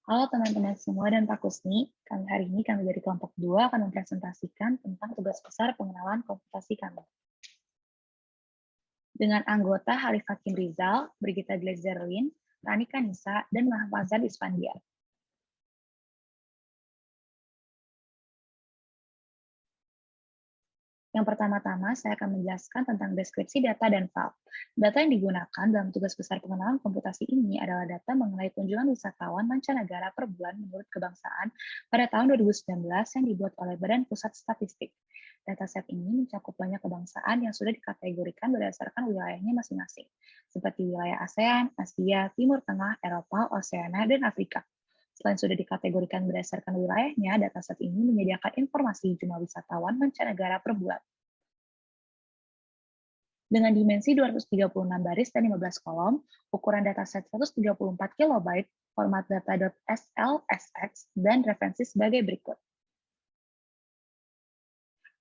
Halo teman-teman semua dan Pak Kusni, hari ini kami dari kelompok 2 akan mempresentasikan tentang tugas besar pengenalan komputasi kami. Dengan anggota Harif Hakim Rizal, Brigita Glazerlin, Rani Kanisa, dan Mahfazal Isfandiar. Yang pertama-tama, saya akan menjelaskan tentang deskripsi data dan file. Data yang digunakan dalam tugas besar pengenalan komputasi ini adalah data mengenai kunjungan wisatawan mancanegara per bulan menurut kebangsaan pada tahun 2019 yang dibuat oleh Badan Pusat Statistik. Dataset ini mencakup banyak kebangsaan yang sudah dikategorikan berdasarkan wilayahnya masing-masing, seperti wilayah ASEAN, Asia, Timur Tengah, Eropa, Oseania, dan Afrika. Selain sudah dikategorikan berdasarkan wilayahnya, dataset ini menyediakan informasi jumlah wisatawan mancanegara per bulan. Dengan dimensi 236 baris dan 15 kolom, ukuran dataset 134 KB, format data.slsx, dan referensi sebagai berikut.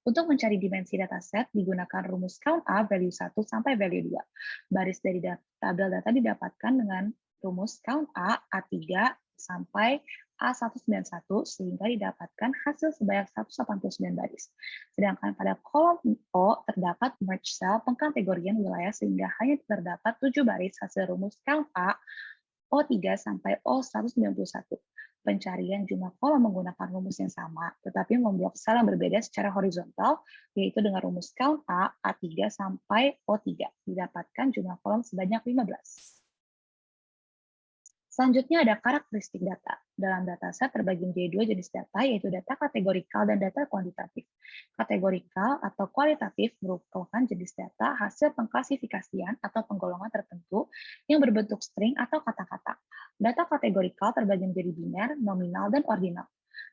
Untuk mencari dimensi dataset, digunakan rumus count A value 1 sampai value 2. Baris dari tabel data didapatkan dengan rumus count A, A3 sampai A191 sehingga didapatkan hasil sebanyak 189 baris. Sedangkan pada kolom O terdapat merge cell pengkategorian wilayah sehingga hanya terdapat 7 baris hasil rumus count A, O3 sampai O191. Pencarian jumlah kolom menggunakan rumus yang sama, tetapi memblok sel yang berbeda secara horizontal, yaitu dengan rumus count A, A3 sampai O3. Didapatkan jumlah kolom sebanyak 15. Selanjutnya ada karakteristik data. Dalam dataset terbagi menjadi 2 jenis data, yaitu data kategorikal dan data kuantitatif. Kategorikal atau kualitatif merupakan jenis data hasil pengklasifikasian atau penggolongan tertentu yang berbentuk string atau kata-kata. Data kategorikal terbagi menjadi biner, nominal, dan ordinal.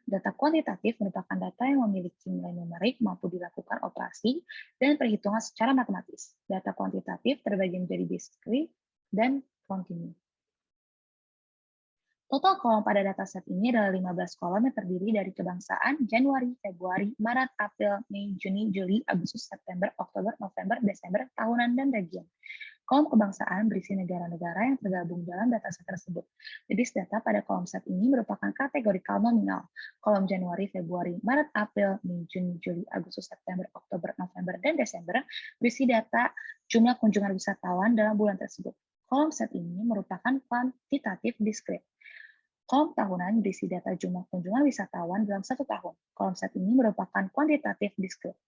Data kuantitatif merupakan data yang memiliki nilai numerik mampu dilakukan operasi dan perhitungan secara matematis. Data kuantitatif terbagi menjadi discrete dan continue. Total kolom pada dataset ini adalah 15 kolom yang terdiri dari kebangsaan Januari, Februari, Maret, April, Mei, Juni, Juli, Agustus, September, Oktober, November, Desember, tahunan, dan region. Kolom kebangsaan berisi negara-negara yang tergabung dalam dataset tersebut. Jenis data pada kolom set ini merupakan kategorikal nominal. Kolom Januari, Februari, Maret, April, Mei, Juni, Juli, Agustus, September, Oktober, November, dan Desember berisi data jumlah kunjungan wisatawan dalam bulan tersebut. Kolom set ini merupakan kuantitatif discrete. Kolom tahunan berisi data jumlah kunjungan wisatawan dalam 1 tahun. Kolom set ini merupakan kuantitatif discrete.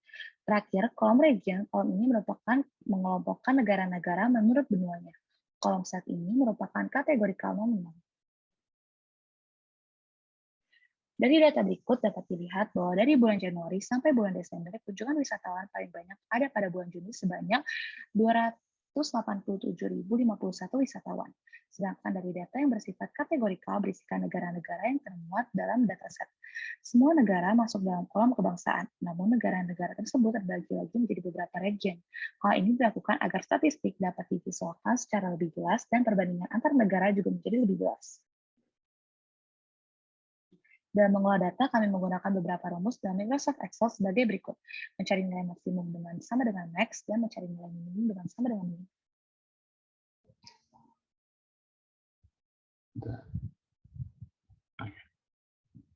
Terakhir, kolom region, kolom ini merupakan mengelompokkan negara-negara menurut benuanya. Kolom set ini merupakan kategorikal nominal. Dari data berikut dapat dilihat bahwa dari bulan Januari sampai bulan Desember, kunjungan wisatawan paling banyak ada pada bulan Juni sebanyak 287.051 wisatawan. Sedangkan dari data yang bersifat kategorikal berisikan negara-negara yang termuat dalam dataset. Semua negara masuk dalam kolom kebangsaan, namun negara-negara tersebut terbagi lagi menjadi beberapa region. Hal ini dilakukan agar statistik dapat divisualkan secara lebih jelas dan perbandingan antar negara juga menjadi lebih jelas. Dalam mengolah data, kami menggunakan beberapa rumus dalam Microsoft Excel sebagai berikut. Mencari nilai maksimum dengan sama dengan max, dan mencari nilai minimum dengan sama dengan min.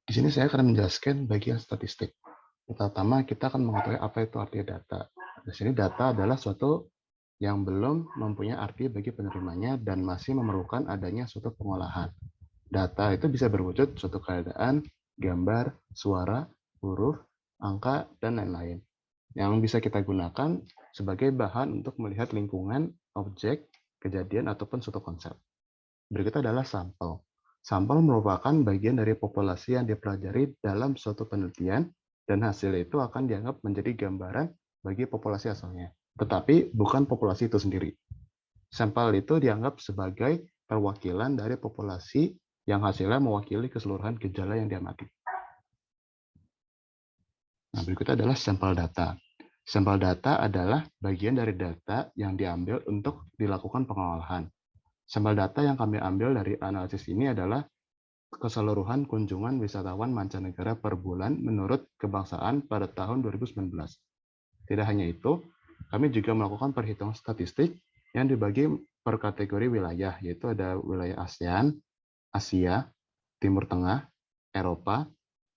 Di sini saya akan menjelaskan bagian statistik. Pertama, kita akan mengetahui apa itu arti data. Di sini data adalah suatu yang belum mempunyai arti bagi penerimanya dan masih memerlukan adanya suatu pengolahan. Data itu bisa berwujud suatu keadaan, gambar, suara, huruf, angka, dan lain-lain. Yang bisa kita gunakan sebagai bahan untuk melihat lingkungan, objek, kejadian, ataupun suatu konsep. Berikut adalah sampel. Sampel merupakan bagian dari populasi yang dipelajari dalam suatu penelitian, dan hasil itu akan dianggap menjadi gambaran bagi populasi asalnya. Tetapi bukan populasi itu sendiri. Sampel itu dianggap sebagai perwakilan dari populasi yang hasilnya mewakili keseluruhan gejala yang diamati. Nah, berikut adalah sampel data. Sampel data adalah bagian dari data yang diambil untuk dilakukan pengolahan. Sampel data yang kami ambil dari analisis ini adalah keseluruhan kunjungan wisatawan mancanegara per bulan menurut kebangsaan pada tahun 2019. Tidak hanya itu, kami juga melakukan perhitungan statistik yang dibagi per kategori wilayah, yaitu ada wilayah ASEAN, Asia, Timur Tengah, Eropa,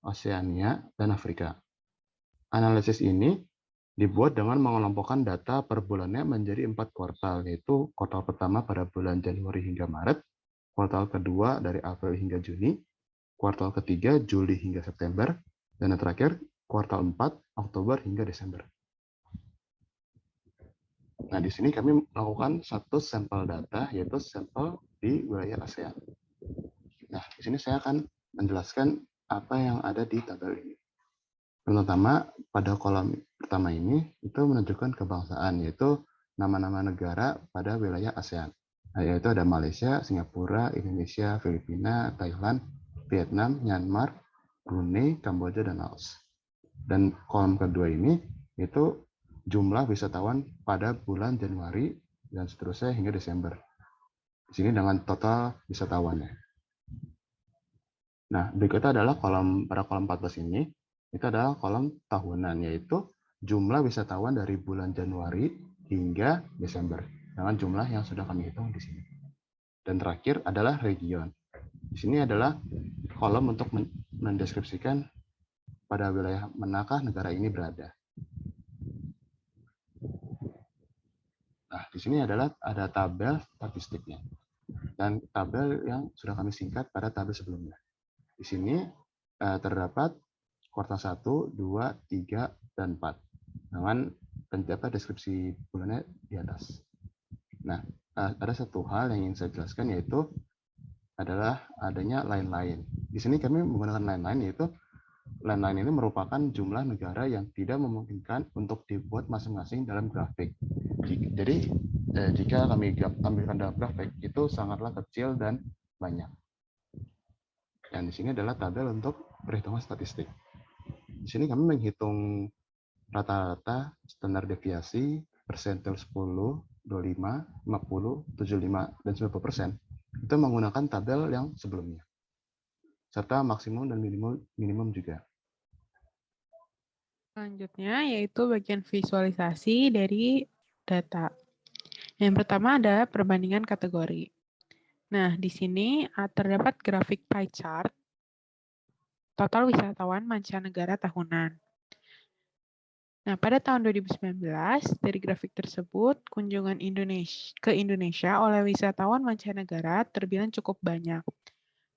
Oseania, dan Afrika. Analisis ini dibuat dengan mengelompokkan data per bulannya menjadi 4 kuartal, yaitu kuartal pertama pada bulan Januari hingga Maret, kuartal kedua dari April hingga Juni, kuartal ketiga Juli hingga September, dan yang terakhir kuartal 4 Oktober hingga Desember. Nah, di sini kami melakukan satu sampel data, yaitu sampel di wilayah ASEAN. Nah, di sini saya akan menjelaskan apa yang ada di tabel ini. Pertama, pada kolom pertama ini itu menunjukkan kebangsaan, yaitu nama-nama negara pada wilayah ASEAN. Nah, yaitu ada Malaysia, Singapura, Indonesia, Filipina, Thailand, Vietnam, Myanmar, Brunei, Kamboja, dan Laos. Dan kolom kedua ini itu jumlah wisatawan pada bulan Januari dan seterusnya hingga Desember. Di sini dengan total wisatawannya. Nah, berikutnya adalah pada kolom 14 ini, itu adalah kolom tahunan, yaitu jumlah wisatawan dari bulan Januari hingga Desember, dengan jumlah yang sudah kami hitung di sini. Dan terakhir adalah region. Di sini adalah kolom untuk mendeskripsikan pada wilayah manakah negara ini berada. Nah, di sini adalah ada tabel statistiknya dan tabel yang sudah kami singkat pada tabel sebelumnya. Di sini terdapat kuartal 1, 2, 3, dan 4 dengan pendapat deskripsi bulannya di atas. Nah, ada satu hal yang ingin saya jelaskan, yaitu adalah adanya line-line. Di sini kami menggunakan line-line, yaitu line-line ini merupakan jumlah negara yang tidak memungkinkan untuk dibuat masing-masing dalam grafik. Jadi, jika kami tampilkan dalam grafik, itu sangatlah kecil dan banyak. Dan di sini adalah tabel untuk perhitungan statistik. Di sini kami menghitung rata-rata, standar deviasi, persentil 10, 25, 50, 75, dan 90%. Itu menggunakan tabel yang sebelumnya. Serta maksimum dan minimum juga. Selanjutnya yaitu bagian visualisasi dari data. Yang pertama ada perbandingan kategori. Nah, di sini terdapat grafik pie chart total wisatawan mancanegara tahunan. Nah, pada tahun 2019, dari grafik tersebut, kunjungan ke Indonesia oleh wisatawan mancanegara terbilang cukup banyak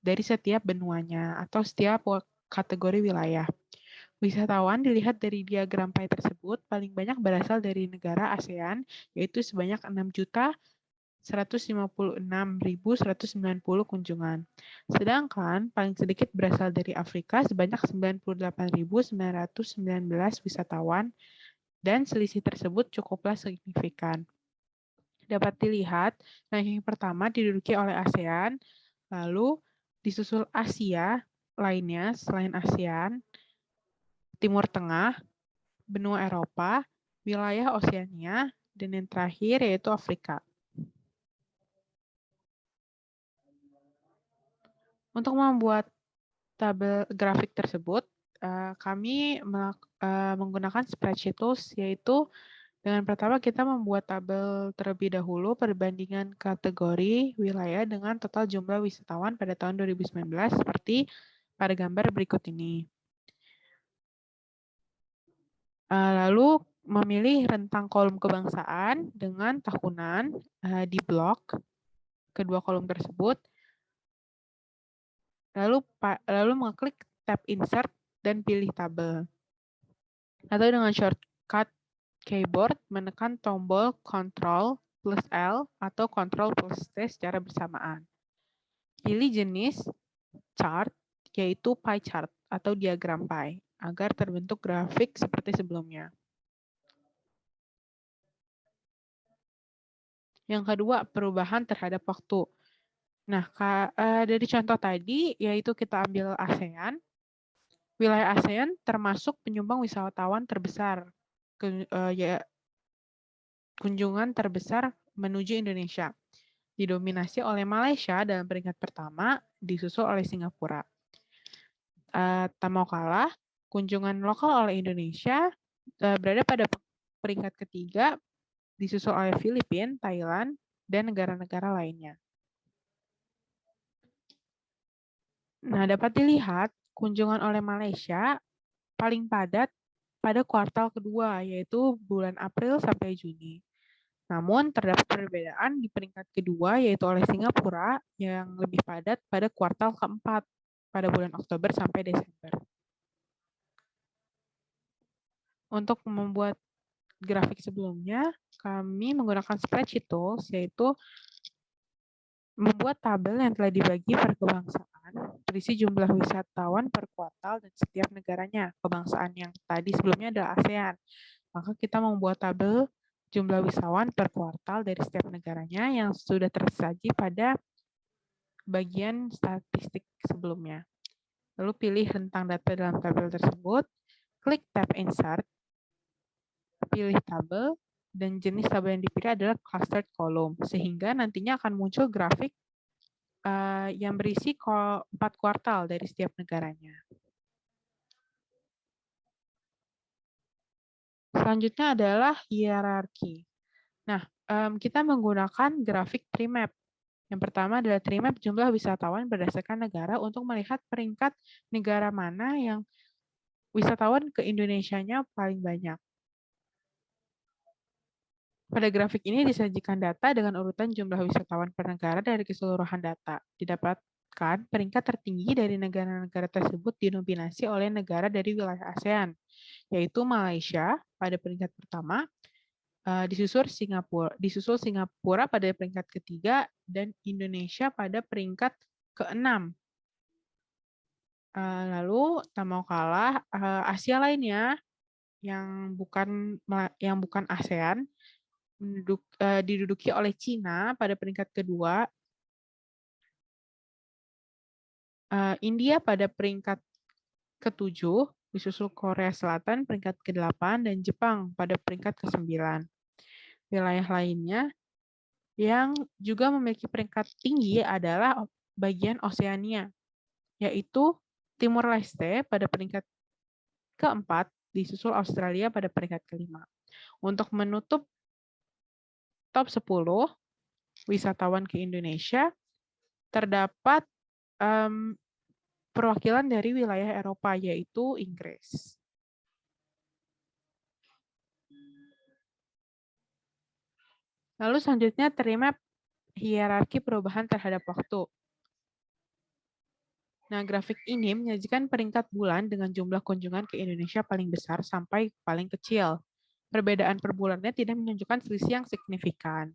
dari setiap benuanya atau setiap kategori wilayah. Wisatawan dilihat dari diagram pie tersebut paling banyak berasal dari negara ASEAN, yaitu sebanyak 6.156.190 kunjungan. Sedangkan paling sedikit berasal dari Afrika sebanyak 98.919 wisatawan, dan selisih tersebut cukuplah signifikan. Dapat dilihat, ranking pertama diduduki oleh ASEAN, lalu disusul Asia lainnya selain ASEAN, Timur Tengah, benua Eropa, wilayah Oseania, dan yang terakhir yaitu Afrika. Untuk membuat tabel grafik tersebut, kami menggunakan spreadsheet tools, yaitu dengan pertama kita membuat tabel terlebih dahulu perbandingan kategori wilayah dengan total jumlah wisatawan pada tahun 2019 seperti pada gambar berikut ini. Lalu memilih rentang kolom kebangsaan dengan tahunan di blok kedua kolom tersebut. Lalu mengklik tab insert dan pilih tabel. Atau dengan shortcut keyboard menekan tombol Ctrl plus L atau Ctrl plus T secara bersamaan. Pilih jenis chart, yaitu pie chart atau diagram pie, agar terbentuk grafik seperti sebelumnya. Yang kedua, perubahan terhadap waktu. Nah, dari contoh tadi, yaitu kita ambil ASEAN. Wilayah ASEAN termasuk penyumbang wisatawan terbesar, kunjungan terbesar menuju Indonesia. Didominasi oleh Malaysia dalam peringkat pertama, disusul oleh Singapura. Tak mau kalah, kunjungan lokal oleh Indonesia berada pada peringkat ketiga, disusul oleh Filipina, Thailand, dan negara-negara lainnya. Nah, dapat dilihat kunjungan oleh Malaysia paling padat pada kuartal kedua, yaitu bulan April sampai Juni. Namun, terdapat perbedaan di peringkat kedua, yaitu oleh Singapura, yang lebih padat pada kuartal keempat, pada bulan Oktober sampai Desember. Untuk membuat grafik sebelumnya, kami menggunakan spreadsheet tools, yaitu membuat tabel yang telah dibagi per kebangsaan, berisi jumlah wisatawan per kuartal dan setiap negaranya. Kebangsaan yang tadi sebelumnya adalah ASEAN. Maka kita membuat tabel jumlah wisatawan per kuartal dari setiap negaranya yang sudah tersaji pada bagian statistik sebelumnya. Lalu pilih rentang data dalam tabel tersebut, klik tab Insert, pilih tabel, dan jenis tabel yang dipilih adalah clustered column, sehingga nantinya akan muncul grafik yang berisi 4 kuartal dari setiap negaranya. Selanjutnya adalah hierarki. Nah, kita menggunakan grafik tree map. Yang pertama adalah tree map jumlah wisatawan berdasarkan negara untuk melihat peringkat negara mana yang wisatawan ke Indonesianya paling banyak. Pada grafik ini disajikan data dengan urutan jumlah wisatawan per negara dari keseluruhan data. Didapatkan peringkat tertinggi dari negara-negara tersebut didominasi oleh negara dari wilayah ASEAN, yaitu Malaysia pada peringkat pertama, disusul Singapura pada peringkat ketiga, dan Indonesia pada peringkat keenam. Lalu tak mau kalah, Asia lainnya yang bukan ASEAN diduduki oleh Cina pada peringkat kedua, India pada peringkat ke-7, disusul Korea Selatan peringkat ke-8, dan Jepang pada peringkat ke-9. Wilayah lainnya yang juga memiliki peringkat tinggi adalah bagian Oseania, yaitu Timur Leste pada peringkat ke-4, disusul Australia pada peringkat ke-5. Untuk menutup top 10 wisatawan ke Indonesia, terdapat perwakilan dari wilayah Eropa, yaitu Inggris. Lalu selanjutnya tree map hierarki perubahan terhadap waktu. Nah, grafik ini menyajikan peringkat bulan dengan jumlah kunjungan ke Indonesia paling besar sampai paling kecil. Perbedaan per bulannya tidak menunjukkan selisih yang signifikan.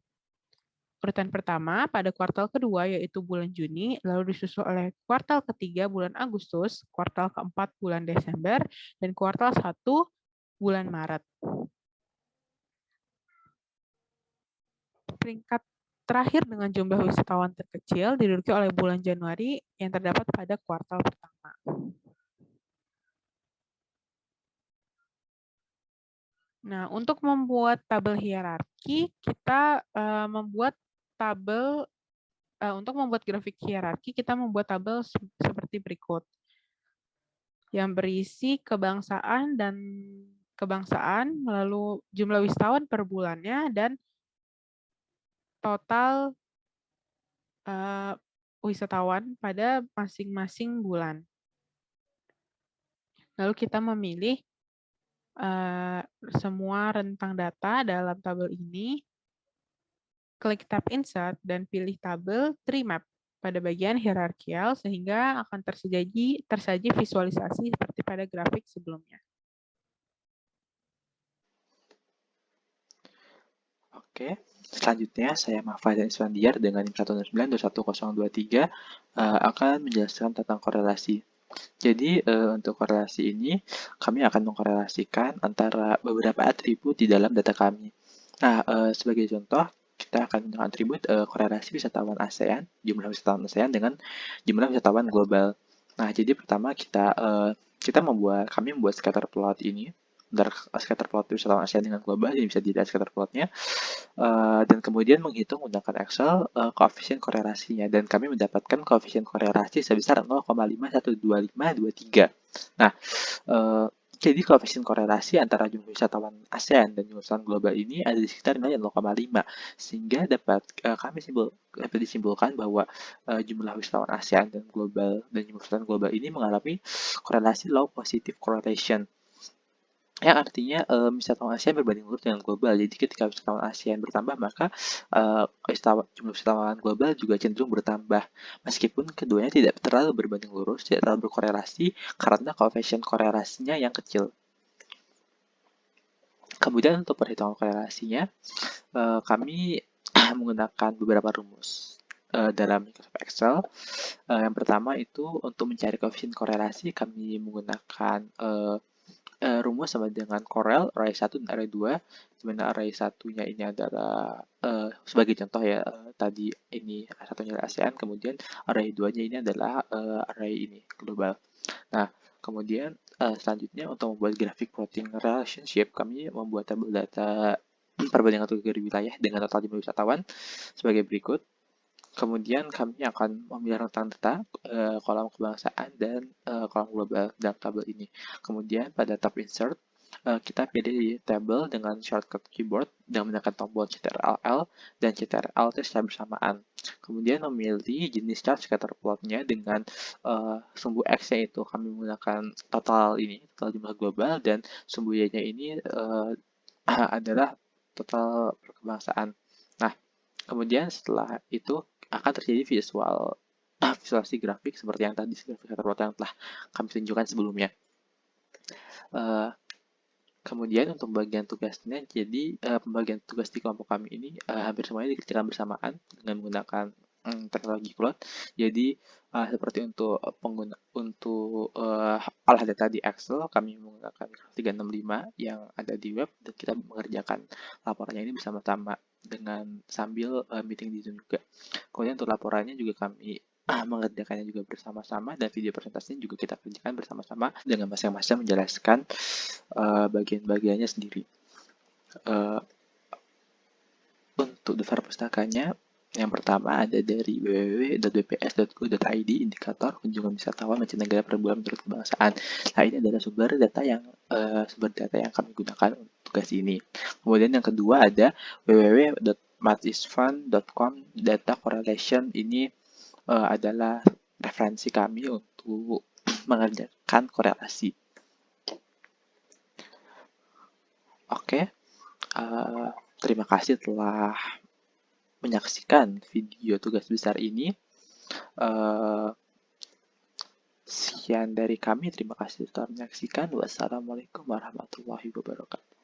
Urutan pertama pada kuartal kedua yaitu bulan Juni, lalu disusul oleh kuartal ketiga bulan Agustus, kuartal keempat bulan Desember, dan kuartal 1 bulan Maret. Peringkat terakhir dengan jumlah wisatawan terkecil diduduki oleh bulan Januari yang terdapat pada kuartal pertama. Nah, untuk membuat tabel hierarki, kita membuat tabel, untuk membuat grafik hierarki, kita membuat tabel seperti berikut. Yang berisi kebangsaan, lalu jumlah wisatawan per bulannya, dan total wisatawan pada masing-masing bulan. Lalu kita memilih semua rentang data dalam tabel ini, klik tab Insert, dan pilih tabel Tree Map pada bagian hierarkial sehingga akan tersaji visualisasi seperti pada grafik sebelumnya. Oke, selanjutnya saya Mahfadzan Isfandiar dengan NIM 1092123 akan menjelaskan tentang korelasi. Jadi untuk korelasi ini kami akan mengkorelasikan antara beberapa atribut di dalam data kami. Nah, sebagai contoh kita akan menggunakan atribut korelasi wisatawan ASEAN, jumlah wisatawan ASEAN dengan jumlah wisatawan global. Nah, jadi pertama kami membuat scatter plot ini, scatter plot wisatawan ASEAN dengan global, ini bisa dilihat scatter plotnya. Dan kemudian menghitung menggunakan Excel koefisien korelasinya, dan kami mendapatkan koefisien korelasi sebesar 0,51253. Nah, Jadi koefisien korelasi antara jumlah wisatawan ASEAN dan jumlah wisatawan global ini ada di sekitar nilai 0,5, sehingga dapat disimpulkan bahwa jumlah wisatawan ASEAN dan jumlah wisatawan global ini mengalami korelasi low positive correlation, yang artinya wisatawan ASEAN berbanding lurus dengan global. Jadi ketika wisatawan ASEAN bertambah, maka jumlah wisatawan global juga cenderung bertambah. Meskipun keduanya tidak terlalu berbanding lurus, tidak terlalu berkorelasi karena koefisien korelasinya yang kecil. Kemudian untuk perhitungan korelasinya, kami menggunakan beberapa rumus dalam Microsoft Excel. Yang pertama itu untuk mencari koefisien korelasi, kami menggunakan rumus sama dengan Corel array 1 dan array 2, di mana array 1-nya ini adalah sebagai contoh ya, tadi ini satunya adalah ASEAN, kemudian array 2-nya ini adalah array ini global. Nah, kemudian selanjutnya untuk membuat grafik plotting relationship, kami membuat tabel data perbandingan kategori wilayah dengan total jumlah wisatawan sebagai berikut. Kemudian kami akan memilih rentang data, kolom kebangsaan, dan kolom global dalam tabel ini. Kemudian pada tab insert, kita pilih di tabel dengan shortcut keyboard dan menekan tombol Ctrl-L dan Ctrl-Alt secara bersamaan. Kemudian memilih jenis chart scatter plotnya dengan sumbu X-nya itu kami menggunakan total jumlah global, dan sumbu Y-nya ini adalah total perkebangsaan. Nah, kemudian setelah itu akan terjadi visualisasi grafik seperti yang tadi grafik scatter plot yang telah kami tunjukkan sebelumnya. Kemudian untuk pembagian tugasnya, jadi pembagian tugas di kelompok kami ini hampir semuanya dikerjakan bersamaan dengan menggunakan teknologi cloud. Jadi seperti untuk olah data di Excel, kami menggunakan 365 yang ada di web, dan kita mengerjakan laporannya ini bersama-sama dengan sambil meeting di Zoom juga. Kemudian untuk laporannya juga kami mengerjakannya juga bersama-sama, dan video presentasinya juga kita kerjakan bersama-sama dengan masing-masing menjelaskan bagian-bagiannya sendiri. Untuk daftar pustakanya, yang pertama ada dari www.bps.go.id, indikator kunjungan wisatawan mancanegara per bulan menurut kebangsaan. Nah, ini adalah sumber data yang kami gunakan untuk tugas ini. Kemudian yang kedua ada www.matisfund.com, data correlation. Ini adalah referensi kami untuk mengerjakan korelasi. Oke, terima kasih telah menyaksikan video tugas besar ini. Sekian dari kami, terima kasih telah menyaksikan. Wassalamualaikum warahmatullahi wabarakatuh.